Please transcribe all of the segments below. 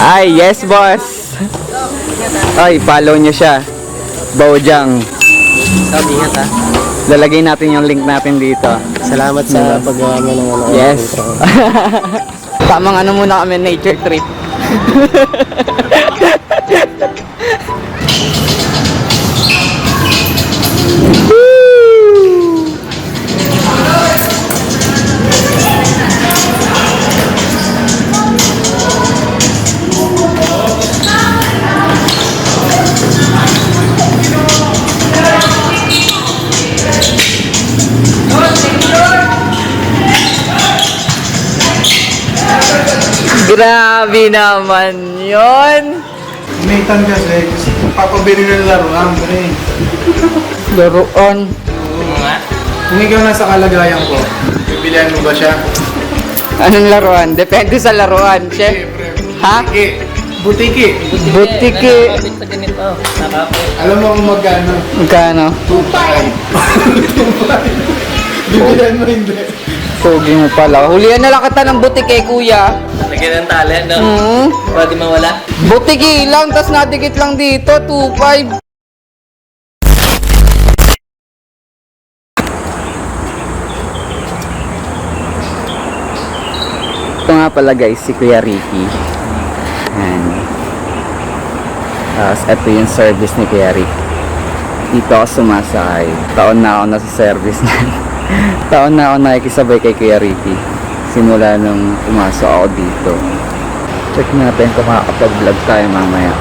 Ay, yes boss. Ay, follow nyo siya. Bojang. Sabi ingat ha. Lalagay natin yung link natin dito. Salamat sa paggawa mo ng ano. Yes. Tamang ano muna kami, nature trip. Grabe naman yun. Nathan kasi papabili ng laruan, pre. Laruan. Kung ikaw nasa kalagayan ko, bibilihan mo ba siya? Anong laruan? Depende sa laruan, chef. Siyempre. Ha? Butiki. Butiki. Kapit sa ganito. Nakapit. Alam mo kung magkano? Magkano? 2.5. Bibilihan mo hindi. Pogi mo pala. Hulihan na lang kita ng butiki, kuya. Lagyan ng tali, no? Para di mawala. Butiki lang, tas nadikit lang dito, 2.5. Ito nga pala guys, si Kuya Ricky. Ayan. Tapos ito yung service ni Kuya Ricky. Dito ako sumasakay. Taon na ako nasa service na. Taon na ako nakikisabay kay Kuya Ricky. Simula nung pumasok ako dito. Check natin kung makakapag-vlog tayo mamaya.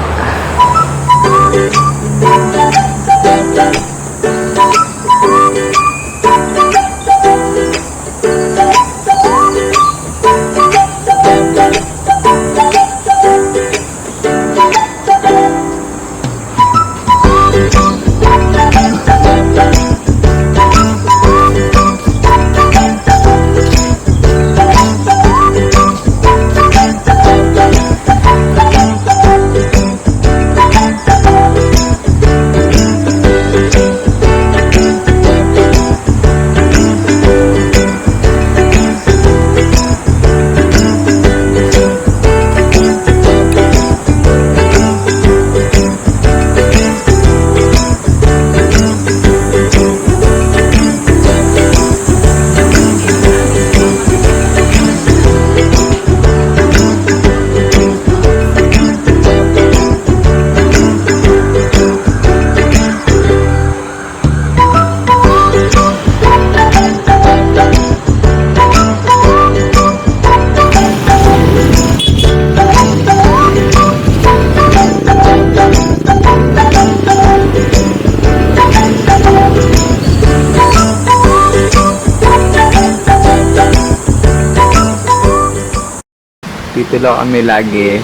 Dito lang kami lagi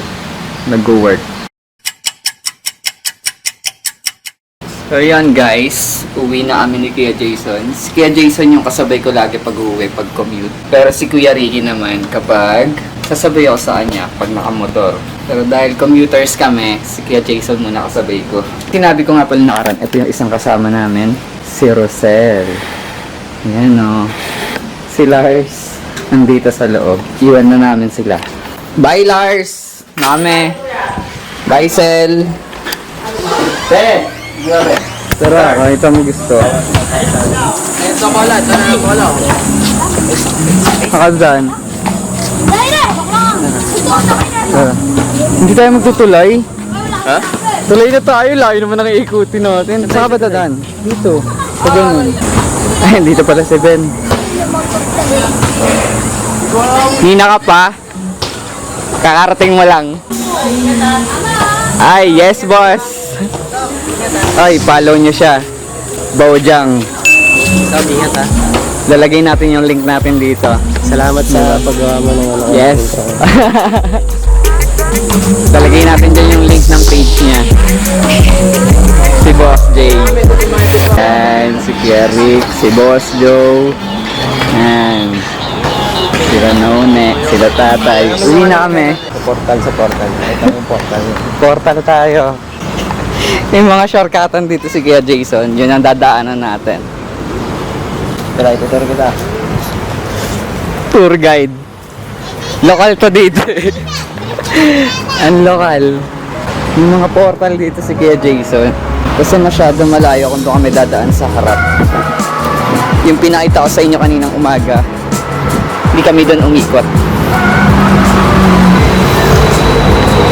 nag-work. So yan guys, uwi na kami ni Kuya Jason. Si Kuya Jason yung kasabay ko lagi pag uwi, pag commute. Pero si Kuya Ricky naman kapag sasabay ako sa kanya pag nakamotor. Pero dahil commuters kami, si Kuya Jason muna kasabay ko. Sinabi ko nga pala nakaraan, ito yung isang kasama namin, si Rosel. Yan o. Si Lars, nandito sa loob. Iwan na namin sila. Bye Lars! Name! Bye Sel! Te! Tara, kahit mo gusto. Ito pala, ito pala. Nakadaan. Tara. Hindi tayo magtutulay. Ha? Tulay na tayo, layo naman ang iikutin natin. Saan ka ba dadaan? Dito. Sa ganun. Ay, dito pala si Ben. Nina ka pa? Kakarating mo lang. Ay, yes boss. Ay, follow nyo siya. Bojang. Sabi ingat ha. Lalagay natin yung link natin dito. Salamat sa paggawa mo ng ano. Yes. Lalagay natin dyan yung link ng page niya. Si Boss J. And si Rick, si Boss Joe. And si Ranone, sila tatay. Uwi na kami. Sa portal. Ito yung portal. Portal tayo. Yung mga shortcutan dito si Kuya Jason, yun ang dadaanan natin. Tara, itutur kita. Tour guide. Lokal to dito eh. Ang lokal. Yung mga portal dito si Kuya Jason. Kasi masyado malayo kung doon kami dadaan sa harap. Yung pinakita ko sa inyo kaninang umaga, hindi kami doon umikot.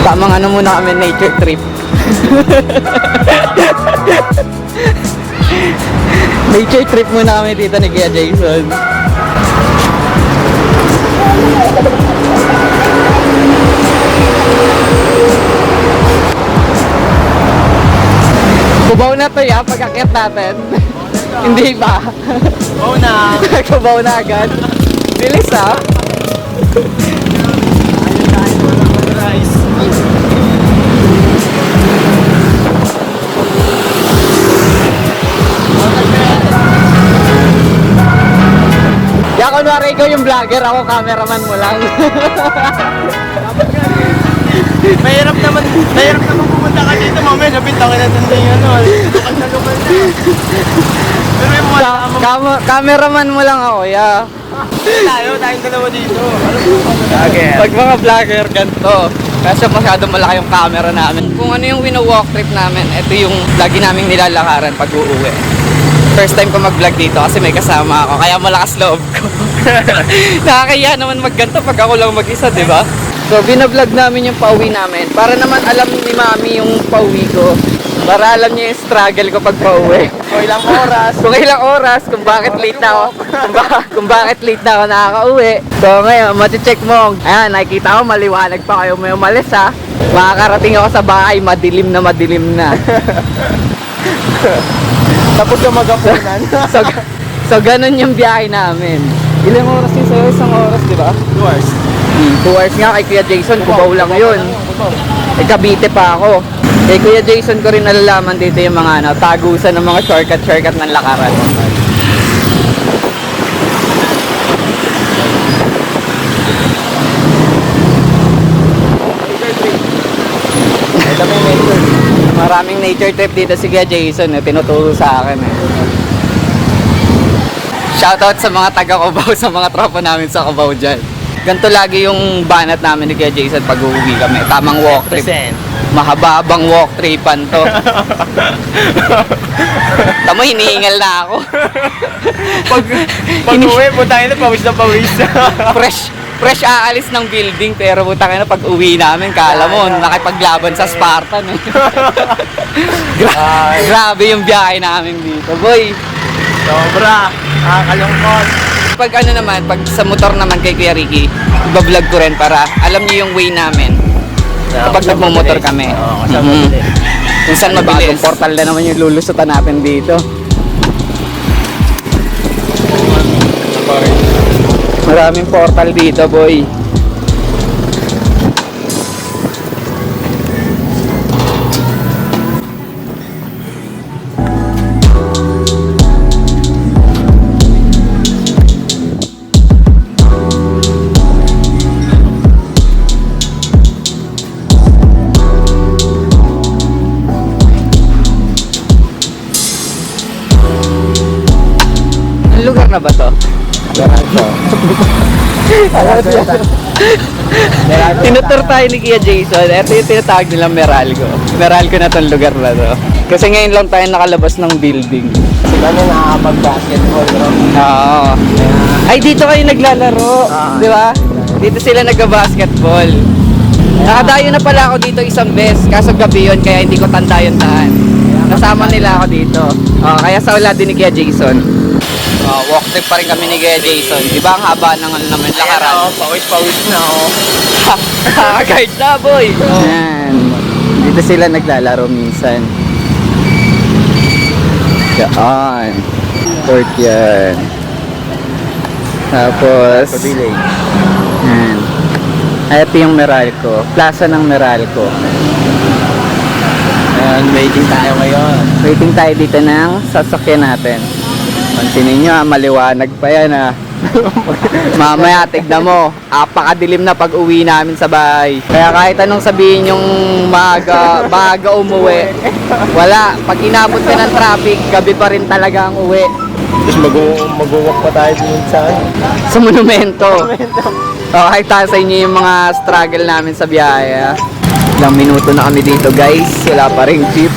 Tamang ano muna kami, nature trip. Nature trip muna kami dito ni Kuya Jason. Kubaw na to ya, pag-akyat natin. Hindi ba? Oo na. Kubaw na agad. Bilis ah. Ya, kunwari ikaw yung vlogger, ako cameraman mo lang. Mahirap naman pumunta ka dito. Mamaya nabintangin natin na yung ano. Lokal na lokal na. Pero yung mga Cameraman mo lang ako, ya. tayong dalawa dito. Ano po? Pag mga vlogger, ganito. Kasi masyado malaki yung camera namin. Kung ano yung wino-walk trip namin, ito yung lagi namin nilalakaran pag uuwi. First time ko mag-vlog dito kasi may kasama ako, kaya malakas loob ko. Nakakaya naman magganto pag ako lang mag-isa, di ba? So, binablog namin yung pauwi namin. Para naman alam ni Mami yung pauwi ko. Para alam niya yung struggle ko pag pauwi. Kung ilang oras. Kung ilang oras, kung bakit late na ako, kung bakit late na ako nakakauwi. So ngayon, mati-check mo. Ayan, nakikita ko maliwanag pa kayo may umalis ha. Makakarating ako sa bahay, madilim na. Tapos yung magapunan. So ganun yung biyahe namin. Ilang oras yung sa'yo? Isang oras, di ba? 2 hours. 2 hours nga kay Kuya Jason, Cubao lang yun. Eh, Cavite pa ako. Kay Kuya Jason ko rin nalalaman dito yung mga ano, tagusan ng mga shortcut ng lakaran. Maraming nature trip dito si Kuya Jason, tinuturo sa akin eh. Shoutout sa mga taga Cubao, sa mga tropa namin sa Cubao dyan. Ganito lagi yung banat namin ni Kuya Jason pag uuwi kami. Tamang walk trip. Mahaba-habang walk tripan to. Tamo, hinihingal na ako. Pag uwi, putangin na pawis. Fresh aalis ng building, pero putangin na pag uwi namin, kala mo, nakipaglaban sa Spartan eh. Grabe yung biyahe namin dito, boy. Sobra. Nakakalungkot. Pag ano naman, pag sa motor naman kay Kuya Ricky, ibablog ko rin para alam niyo yung way namin. Kapag nagmumotor kami. Kung saan mabilis. Bagong portal na naman yung lulusutan natin dito. Maraming portal dito, boy. Ang lugar na ba to? Tinutur tayo ni Kuya Jason. Ito yung tinatawag nilang Meralco. Meralco na tong lugar na to. Kasi ngayon lang tayo nakalabas ng building. Sila na nakakapag-basketball, bro. Oo. Ay, dito kayo naglalaro. Di ba? Dito sila nagka-basketball. Nakadayo na pala ako dito isang beses. Kaso gabi yun, kaya hindi ko tanda yung daan. Nasama nila ako dito. Kaya sa wala din ni Kuya Jason. Walk trip pa rin kami ni Kuya Jason. Di ba ang haba ng ano naman lakaran? Pawis na ako. Guide na, boy! Yan. Dito sila naglalaro minsan. Yan. Court yan. Tapos, yan. Ay, ito yung Meralco. Plaza ng Meralco. Ayan, waiting tayo ngayon. Waiting tayo dito ng sasakyan natin. Pansinin nyo, maliwanag pa yan ha. Mamaya, tignan mo, apakadilim na pag uwi namin sa bahay. Kaya kahit anong sabihin yung maaga umuwi, wala. Pag inabot ka ng traffic, gabi pa rin talaga ang uwi. Tapos mag-walk pa tayo dun sa ano. Sa monumento. Okay, sa inyo yung mga struggle namin sa biyahe. Ilang minuto na kami dito guys. Wala pa ring jeep.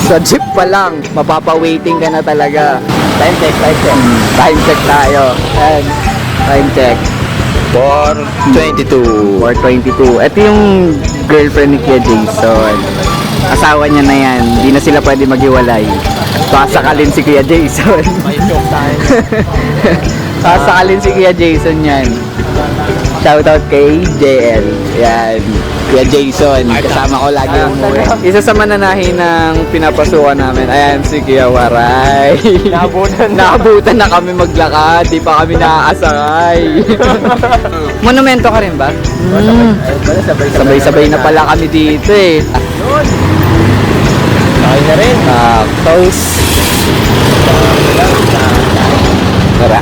Sa jeep pa lang, mapapa-waiting ka na talaga. Time check. Time check tayo. Ayan. Time check. 4:22. 4:22. Ito yung girlfriend ni Kuya Jason. Asawa niya na yan. Hindi na sila pwede maghiwalay. Sasakalin si Kuya Jason. May joke tayo. Sasakalin si Kuya Jason yan. Shoutout kay JL. Yan. Kuya Jason. Kasama ko lagi umuwi. Isa sa mananahin ng pinapasukan namin. Ayan si Kuya Waray. Naabutan na kami maglakad. Di pa kami naaasakay. Monumento ka rin ba? Sabay-sabay na pala kami dito eh. Sakay na rin. Close. Tara.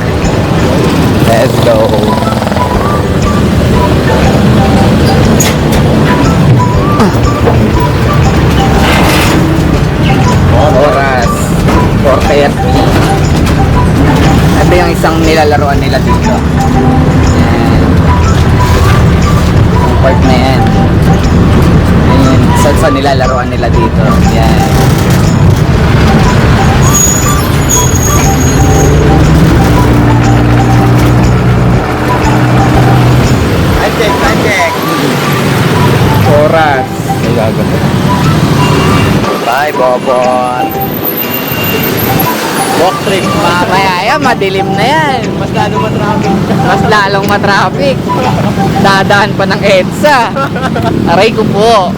Let's go. Oras 4:30. Ito yung isang nilalaroan nila dito. Ayan. Yung park na yan. Ayun, sa nilalaroan nila dito. Yan. Time check. Oras. Bye, Bobot. Walk trip. Mamaya yan, madilim na yan. Mas lalo matraffic. Mas lalong matraffic. Dadaan pa ng EDSA. Aray ko po.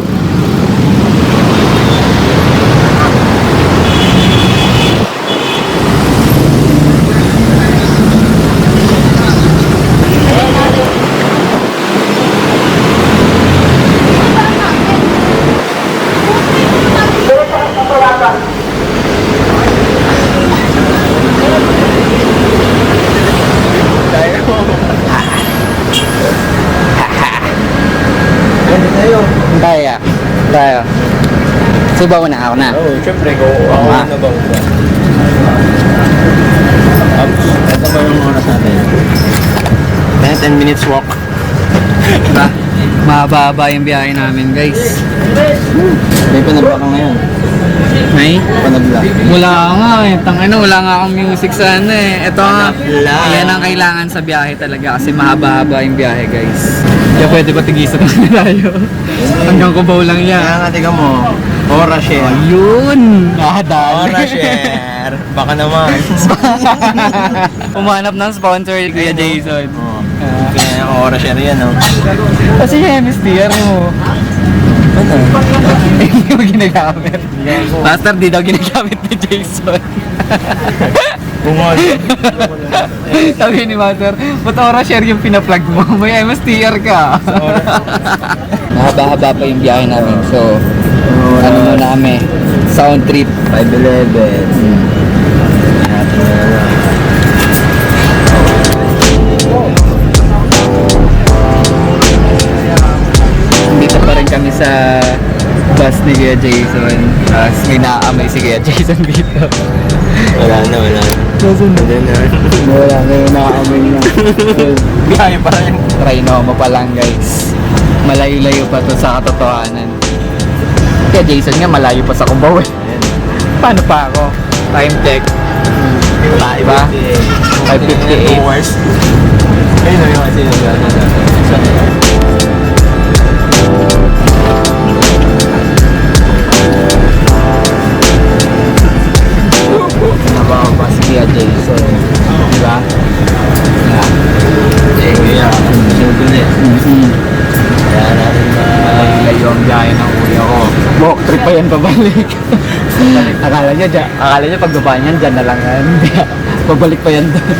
Tayo. Sibaw na ako na. Oo, syempre ko. Ako nga. na ba? Ito ba yung oras natin? 10 minutes walk. Diba? Mahaba yung biyahe namin guys. May panabla ka ngayon. May? Panabla. Wala nga eh. Tangina, wala nga akong music sa ano eh. Ito nga. Panabla. Yan ang kailangan sa biyahe talaga kasi mahaba-haba yung biyahe guys. Kaya pwede ba tigisan naman tayo? Hanggang Cubao lang yan. Kaya nga, tiga mo. Ora share. Ayun! Nakadali. Ora share. Baka naman. Umanap ng sponsor Kuya Jason. Oo. Kaya ora share yan, no? Kasi yung MSTR mo. Ano? Hindi mo ginagamit. Master, di daw ginagamit ni Jason. Bungod. Sabi ni Master, ba't Ora Share yung pina-plug mo? May MSTR ka. Mahaba-haba pa yung biyahe namin. So, ano muna kami? Sound trip. 511. Dito pa rin kami sa bus ni Kuya Jason. Tapos may naaamay si Kuya Jason dito. Wala na. Wala na. Wala na yung naaamay niya. Biyahe pa rin. Trinoma pa lang guys. Malayo-layo pa to sa katotohanan. Kaya Jason nga malayo pa sa Cubao eh. Paano pa ako? Time check. Diba? 5:58. hours. Ayun na yung kasi Nababa si Kuya Jason. Diba? yeah. Kaya natin malayo ang biyahe ng kuya ko. Walk trip pa yan pabalik. akala niya pagbaba niyan dyan na lang yan. Pabalik pa yan doon.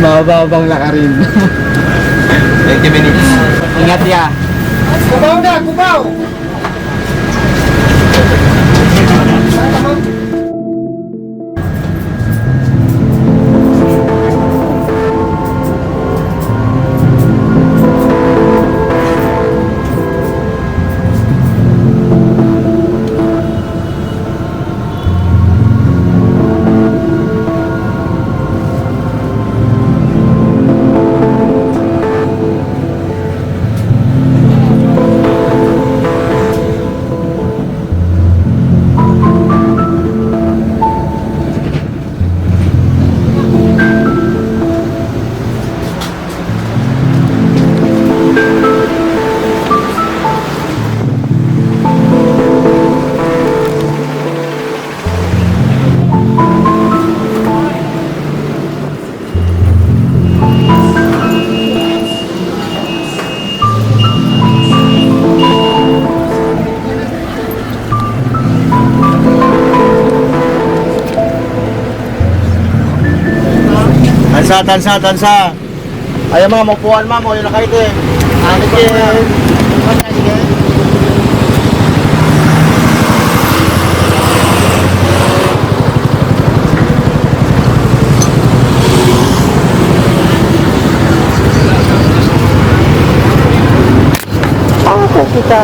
Mababang lakarin. 20 minutes. Ingat ya. Kubaw! Tansa. Ayan ma'am, upuan ma'am, o yun na kayo eh. Anikin. Kita.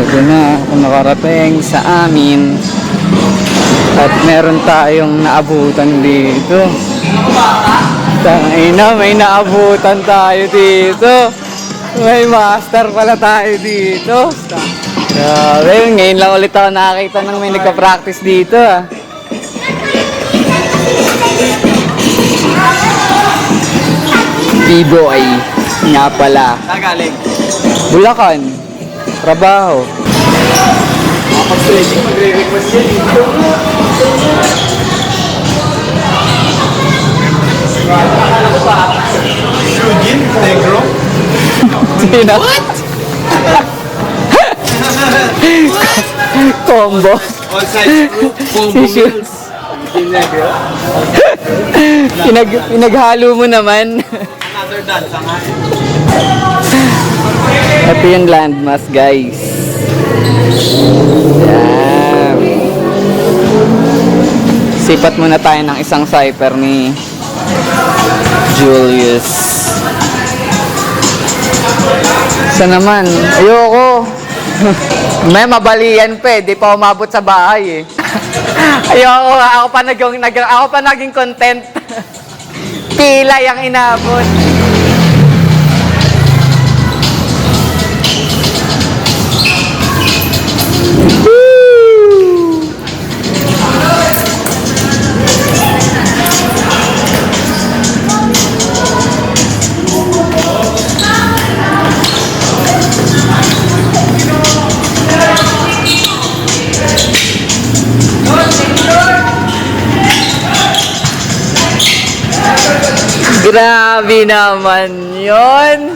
Ito na ako nakarating sa amin at meron tayong naabutan dito. Tangina, may naabutan tayo dito. May master pala tayo dito. Grabe, ngayon lang ulit ako nakakita ng may nagpa-practice dito ah. B-boy nga pala. Nagaling. Bulacan. Trabaho. Pag-stretching, magre-request yan dito. Eugene, negro. Sino? What? Combo. All size group. Si Shoes. Pinaghalo mo naman. Another dance, ang Ito yung landmass, guys. Yan. Sipat muna tayo ng isang cipher ni Julius. Isa naman. Ayoko. May mabalian pa eh. Di pa umabot sa bahay eh. Ayoko. Ako pa naging content. Pila yung inabot. Grabe naman yun.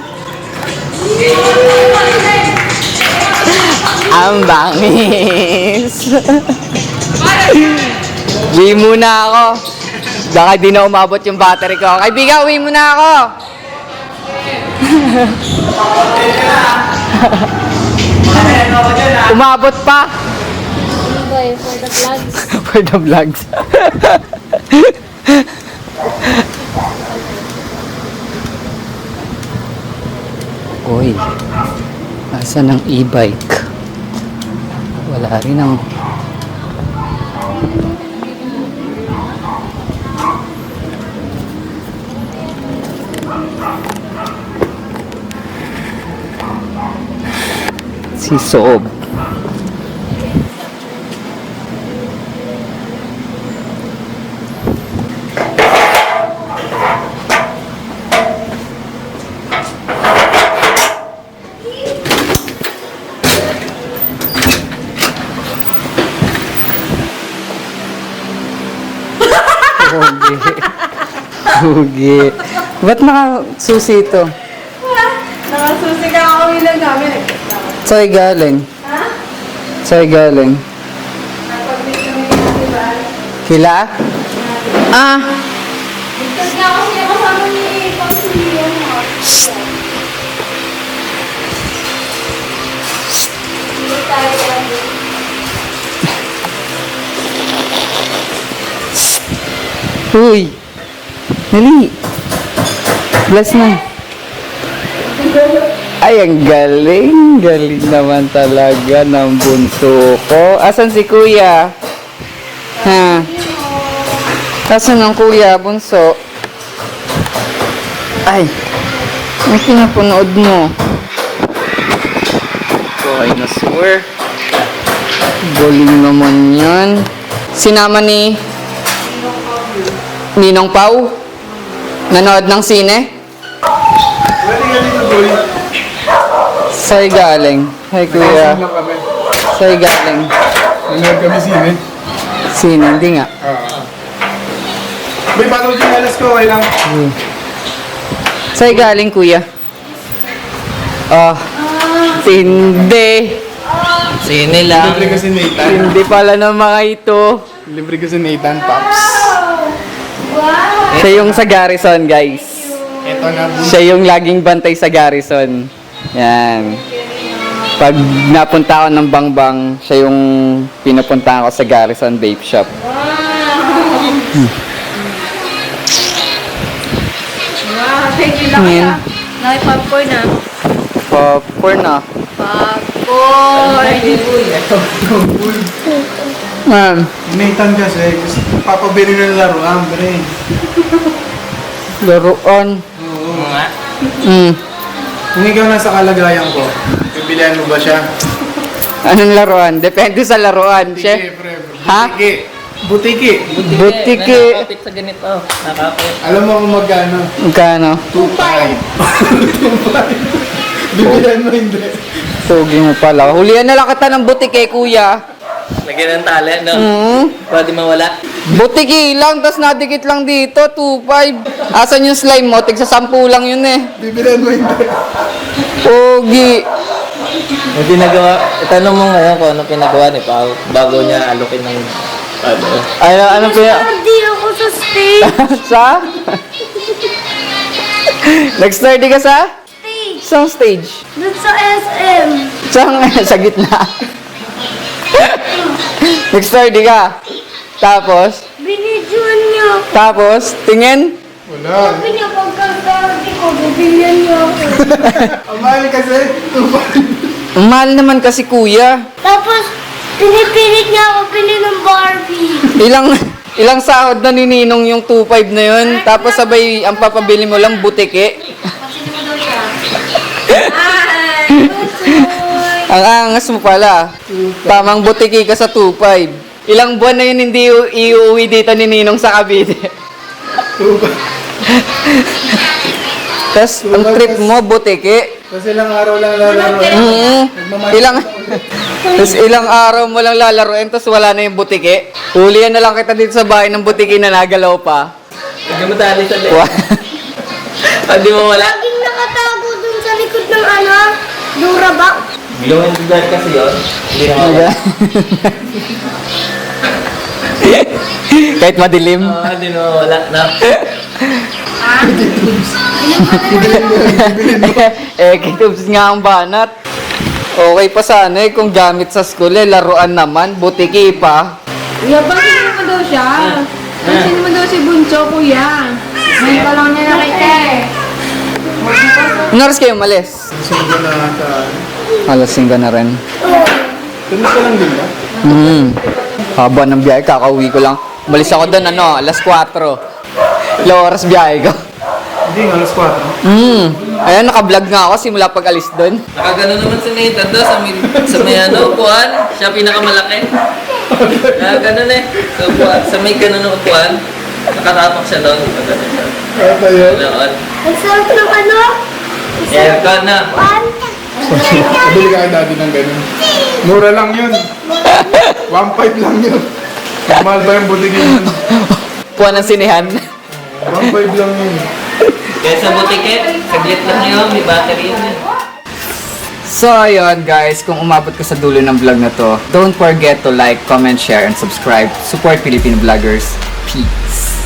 Ang bangis. Uwi muna ako. Baka di na umabot yung battery ko. Kaibigan, uwi muna ako. Umabot pa. Boy, for the vlogs. For the vlogs. Uy, asan ang e-bike? Wala rin ang... Si Soob. Hugi. Ba't nakasusi ito? Nakasusi ka ako ilan namin. Sa'y galing. Ha? Sa'y galing. Napag-video nila, diba? Kila? Ah! Bigtas nga ako siya kasama ni Pangsilio. Hindi tayo lagi. Uy! Dali! Bless na. Ay, ang galing. Galing naman talaga ng bunso ko. Asan si kuya? Ha? Asan ang kuya, bunso? Ay! Ang pinapanood mo? Okay na, sir. Galing naman yan. Sinama ni Ninong Pau? Nanood ng sine? Galing dito, boy. Sa'y galing. Hi, kuya. Lang kami. Sa'y galing. Nanood kami sine. Sine, hindi nga. May panood yung alas ko, okay lang. Sa'yo galing, kuya? Hindi. Sini lang. Libre ko si Nathan. Hindi pala ng mga ito. Libre ko si Nathan, Pops. Wow! Siya yung sa Garrison, guys. Ito na, Siya yung laging bantay sa Garrison. Yan. Pag napunta ako ng Bangbang, siya yung pinupunta ko sa Garrison Vape Shop. Wow, thank you lang Ayan. kaya. Naki-popcorn na. Popcorn na. Popcorn! Ma'am, Nathan kasi, gusto papabili ng laruan, pre. laruan. Oo. Nga. Kung ikaw nasa kalagayan ko, bibilihan mo ba siya? Anong laruan? Depende sa laruan. Butiki, Siya. pre. Ha? Butiki. Butiki. Butiki. Nakakapit sa ganito. Nakakapit. Alam mo kung magkano? Magkano? 2.5. Bibilihan mo hindi. Pogi mo pala. Hulihan na lang kita ng butiki, kuya. Lagyan ng tali, no? Pwede mawala. Butiki lang, tas nadikit lang dito, 2.5. Asan yung slime mo? Tigsa 10 lang yun eh. Bibilihan mo hindi. Pogi. May pinagawa, itanong mo ngayon kung ano pinagawa ni Pao bago niya alukin ng Ano Hindi ako sa stage. sa? Nag-study ka sa? Stage. Saan stage? Doon sa SM. Sa gitna. Nag-study ka. Tapos? Binidyoan niya. Tapos? Tingin? Wala. Sabi niya pagkasarati ko, bibigyan niya ako. Ang mahal kasi, 2.5. Ang mahal naman kasi, kuya. Tapos, pinipilit niya ako bili ng Barbie. Ilang sahod na ni Ninong yung 2.5 na yun. Tapos sabay, ang papabili mo lang butiki. Kasi naman daw siya. Ay, Tutoy. Ang angas mo pala. Tamang butiki ka sa 2.5. Ilang buwan na yun hindi iuwi dito ni Ninong sa Cavite. 2.5. Tapos, ang trip mo, butiki. Kasi ilang araw lang lalaro. Ilang araw mo lang lalaroin, tapos wala na yung butiki. Hulihan na lang kita dito sa bahay ng butiki na nagalaw pa. Hindi mo tali sa leg. Wa- Hindi mo wala. Laging nakatago dun sa likod ng Durabox. Glow in the dark kasi yun. Hindi na wala. Kahit madilim. Hindi na wala. No? Kitubs nga ang banat. Okay pa sana eh, kung gamit sa school eh, laruan naman, butiki pa. Kuya, bakit naman daw siya? Kasi naman daw si Bunso, kuya. Ngayon pa lang niya nakita eh. Anong oras kayo malis? Singgo na ata. Alasing ka na rin. Tumis ka lang din ba? Haba ng biyahe, kakauwi ko lang. Umalis ako doon, alas 4. Ilang oras biyahe ko. Hindi, alas 4. Ayan, naka-vlog nga ako simula pag alis doon. Nakagano naman si Nathan doon sa may upuan. Siya pinakamalaki. Nakagano eh. Sa upuan. Sa may ganun ng upuan. Nakatapak siya doon. Nakagano siya. Ano yun? Ganoon. Ang sarap ng Aircon na. Pabili ka kay daddy ng ganun. Mura lang yun. 1.5 lang yun. Mahal ba yung butiki yun? Puwan ng sinehan. 1.5 lang yun. Kaya sa butike, saglit lang yun. May battery yun. So, ayun guys, kung umabot ka sa dulo ng vlog na to, don't forget to like, comment, share, and subscribe. Support Filipino vloggers. Peace!